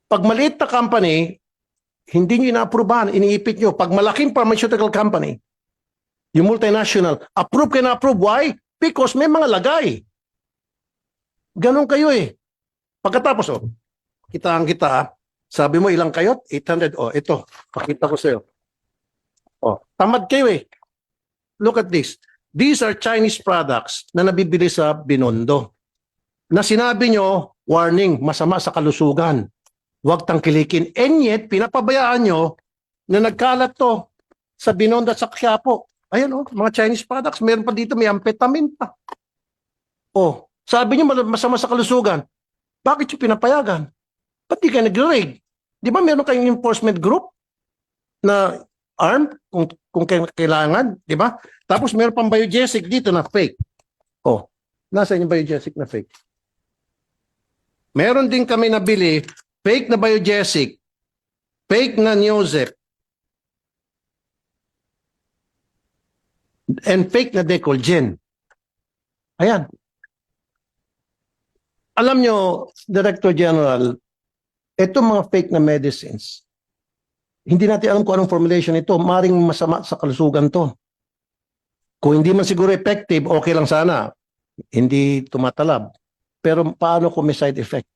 Pag maliit na company, hindi nyo ina-approvean, iniipit nyo. Pag malaking pharmaceutical company, yung multinational, approve kayo na approve. Why? Because may mga lagay. Ganon kayo eh. Pagkatapos, kita. Sabi mo ilang kayo? 800. Ito. Pakita ko sa'yo. Tamad kayo eh. Look at this. These are Chinese products na nabibili sa Binondo. Na sinabi nyo, warning, masama sa kalusugan. Huwag tangkilikin. And yet, pinapabayaan nyo na nagkalat to sa Binondo at sa Quiapo. Ayan mga Chinese products. Meron pa dito, may amphetamine pa. Sabi nyo masama sa kalusugan. Bakit yung pinapayagan? Ba't di kayo nag-raid? Di ba meron kayong enforcement group na armed kung kailangan? Di ba? Tapos meron pang biogesic dito na fake. Nasa yung biogesic na fake? Meron din kami nabili fake na biogesic, fake na Neozep, and fake na Decolgen. Ayan. Alam nyo, Director General, itong mga fake na medicines, hindi natin alam kung anong formulation ito. Maring masama sa kalusugan to. Kung hindi man siguro effective, okay lang sana. Hindi tumatalab. Pero paano kung may side effect?